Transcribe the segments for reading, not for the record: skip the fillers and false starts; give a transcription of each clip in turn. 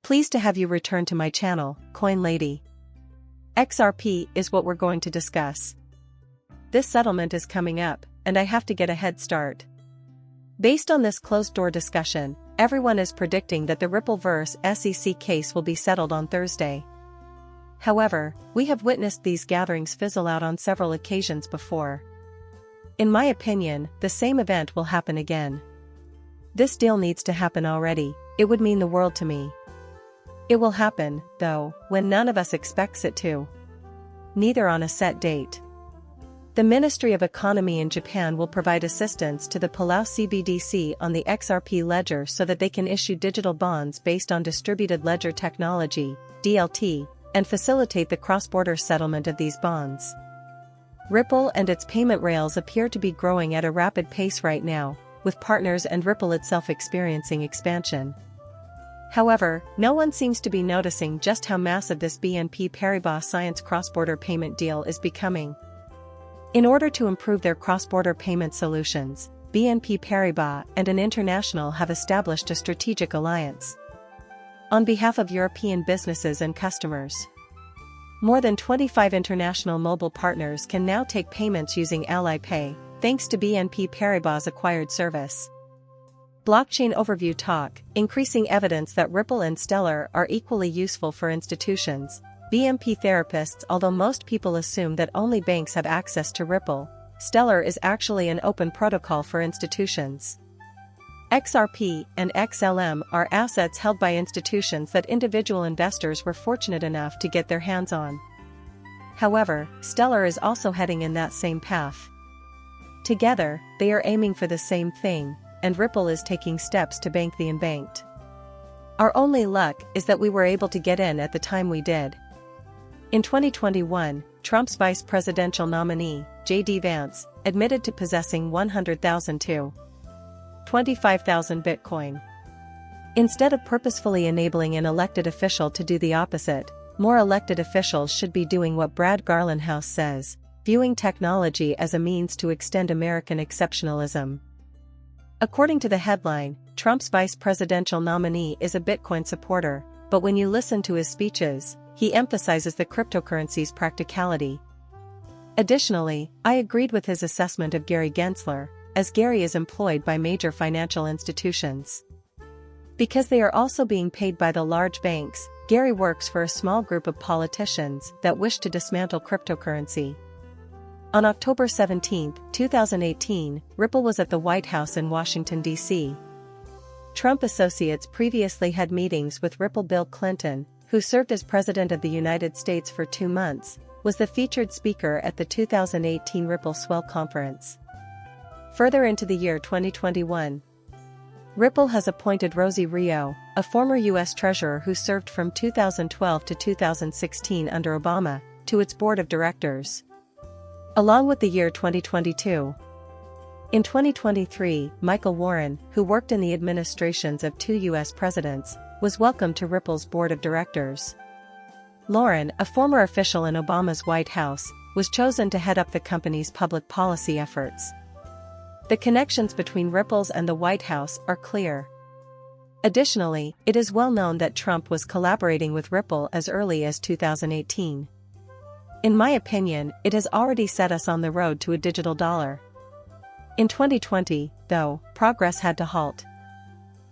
Pleased to have you return to my channel, Coin Lady. XRP is what we're going to discuss. This settlement is coming up, and I have to get a head start. Based on this closed-door discussion, everyone is predicting that the Rippleverse SEC case will be settled on Thursday. However, we have witnessed these gatherings fizzle out on several occasions before. In my opinion, the same event will happen again. This deal needs to happen already. It would mean the world to me. It will happen, though, when none of us expects it to. Neither on a set date. The Ministry of Economy in Japan will provide assistance to the Palau CBDC on the XRP ledger so that they can issue digital bonds based on distributed ledger technology, DLT, and facilitate the cross-border settlement of these bonds. Ripple and its payment rails appear to be growing at a rapid pace right now, with partners and Ripple itself experiencing expansion. However, no one seems to be noticing just how massive this BNP Paribas Science cross-border payment deal is becoming. In order to improve their cross-border payment solutions, BNP Paribas and an international have established a strategic alliance. On behalf of European businesses and customers, more than 25 international mobile partners can now take payments using Ally Pay, thanks to BNP Paribas' acquired service. Blockchain Overview Talk, increasing evidence that Ripple and Stellar are equally useful for institutions. BNP therapists. Although most people assume that only banks have access to Ripple, Stellar is actually an open protocol for institutions. XRP and XLM are assets held by institutions that individual investors were fortunate enough to get their hands on. However, Stellar is also heading in that same path. Together, they are aiming for the same thing, and Ripple is taking steps to bank the unbanked. Our only luck is that we were able to get in at the time we did. In 2021, Trump's vice presidential nominee, J.D. Vance, admitted to possessing 100,000 to 25,000 Bitcoin. Instead of purposefully enabling an elected official to do the opposite, more elected officials should be doing what Brad Garlinghouse says, viewing technology as a means to extend American exceptionalism. According to the headline, Trump's vice presidential nominee is a Bitcoin supporter, but when you listen to his speeches, he emphasizes the cryptocurrency's practicality. Additionally, I agreed with his assessment of Gary Gensler, as Gary is employed by major financial institutions. Because they are also being paid by the large banks, Gary works for a small group of politicians that wish to dismantle cryptocurrency. On October 17, 2018, Ripple was at the White House in Washington, D.C. Trump associates previously had meetings with Ripple. Bill Clinton, who served as President of the United States for 2 months, was the featured speaker at the 2018 Ripple Swell Conference. Further into the year 2021, Ripple has appointed Rosie Rio, a former U.S. Treasurer who served from 2012 to 2016 under Obama, to its board of directors. Along with the year 2022. In 2023, Michael Warren, who worked in the administrations of 2 U.S. presidents, was welcomed to Ripple's board of directors. Lauren, a former official in Obama's White House, was chosen to head up the company's public policy efforts. The connections between Ripple's and the White House are clear. Additionally, it is well known that Trump was collaborating with Ripple as early as 2018. In my opinion, it has already set us on the road to a digital dollar. In 2020, though, progress had to halt.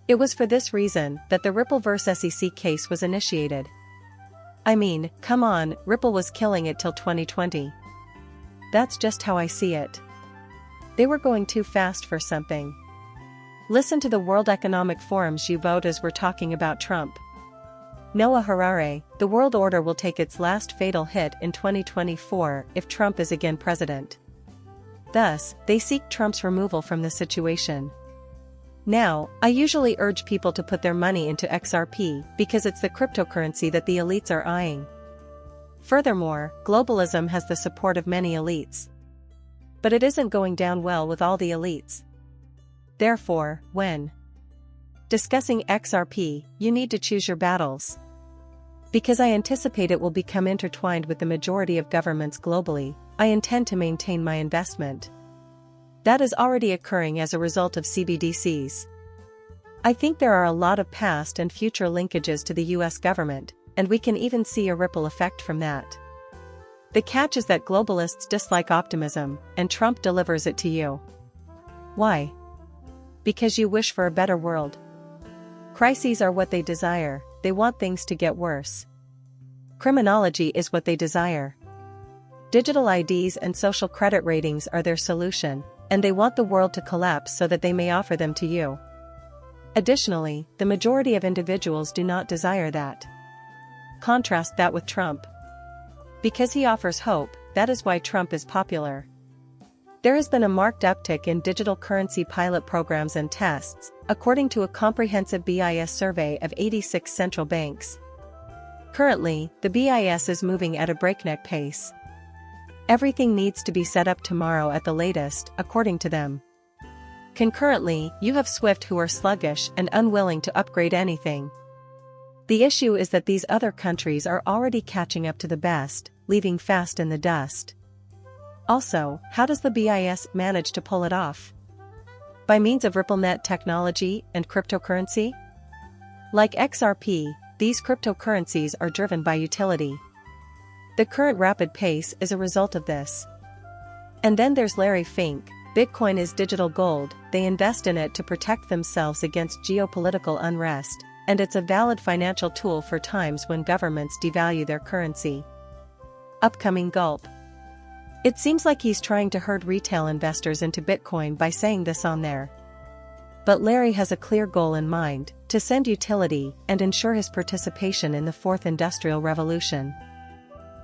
It was for this reason that the Rippleverse SEC case was initiated. I mean, come on, Ripple was killing it till 2020. That's just how I see it. They were going too fast for something. Listen to the World Economic Forum's U-Vote as we're talking about Trump. Noah Harari, the world order will take its last fatal hit in 2024 if Trump is again president. Thus, they seek Trump's removal from the situation. Now, I usually urge people to put their money into XRP because it's the cryptocurrency that the elites are eyeing. Furthermore, globalism has the support of many elites. But it isn't going down well with all the elites. Therefore, when discussing XRP, you need to choose your battles. Because I anticipate it will become intertwined with the majority of governments globally, I intend to maintain my investment. That is already occurring as a result of CBDCs. I think there are a lot of past and future linkages to the US government, and we can even see a ripple effect from that. The catch is that globalists dislike optimism, and Trump delivers it to you. Why? Because you wish for a better world. Crises are what they desire, they want things to get worse. Criminology is what they desire. Digital IDs and social credit ratings are their solution, and they want the world to collapse so that they may offer them to you. Additionally, the majority of individuals do not desire that. Contrast that with Trump. Because he offers hope, that is why Trump is popular. There has been a marked uptick in digital currency pilot programs and tests, according to a comprehensive BIS survey of 86 central banks. Currently, the BIS is moving at a breakneck pace. Everything needs to be set up tomorrow at the latest, according to them. Concurrently, you have SWIFT who are sluggish and unwilling to upgrade anything. The issue is that these other countries are already catching up to the best, leaving fast in the dust. Also, how does the BIS manage to pull it off? By means of RippleNet technology and cryptocurrency? Like XRP, these cryptocurrencies are driven by utility. The current rapid pace is a result of this. And then there's Larry Fink. Bitcoin is digital gold, they invest in it to protect themselves against geopolitical unrest, and it's a valid financial tool for times when governments devalue their currency. Upcoming gulp. It seems like he's trying to herd retail investors into Bitcoin by saying this on there. But Larry has a clear goal in mind, to send utility and ensure his participation in the fourth industrial revolution.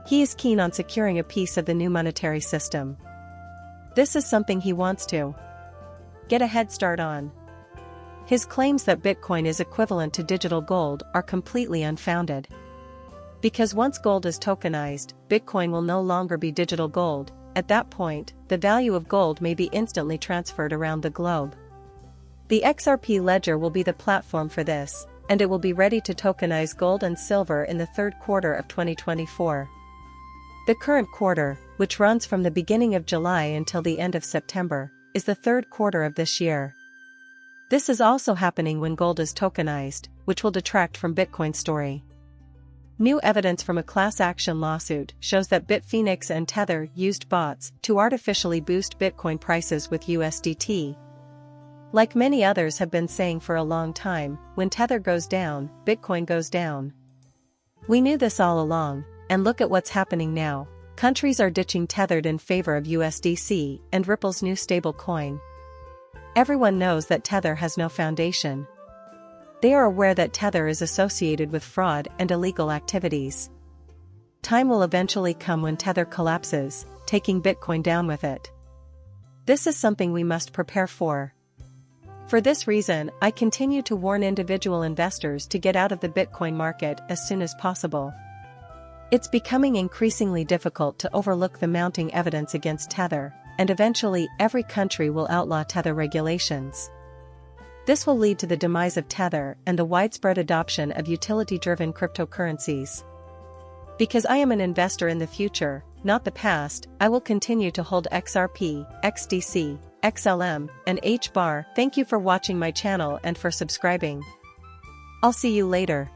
He is keen on securing a piece of the new monetary system. This is something he wants to get a head start on. His claims that Bitcoin is equivalent to digital gold are completely unfounded. Because once gold is tokenized, Bitcoin will no longer be digital gold. At that point, the value of gold may be instantly transferred around the globe. The XRP ledger will be the platform for this, and it will be ready to tokenize gold and silver in the third quarter of 2024. The current quarter, which runs from the beginning of July until the end of September, is the third quarter of this year. This is also happening when gold is tokenized, which will detract from Bitcoin's story. New evidence from a class action lawsuit shows that Bitfinex and Tether used bots to artificially boost Bitcoin prices with USDT. Like many others have been saying for a long time, when Tether goes down, Bitcoin goes down. We knew this all along, and look at what's happening now. Countries are ditching Tethered in favor of USDC and Ripple's new stablecoin. Everyone knows that Tether has no foundation. They are aware that Tether is associated with fraud and illegal activities. Time will eventually come when Tether collapses, taking Bitcoin down with it. This is something we must prepare for. For this reason, I continue to warn individual investors to get out of the Bitcoin market as soon as possible. It's becoming increasingly difficult to overlook the mounting evidence against Tether, and eventually every country will outlaw Tether regulations. This will lead to the demise of Tether and the widespread adoption of utility-driven cryptocurrencies. Because I am an investor in the future, not the past, I will continue to hold XRP, XDC, XLM, and HBAR. Thank you for watching my channel and for subscribing. I'll see you later.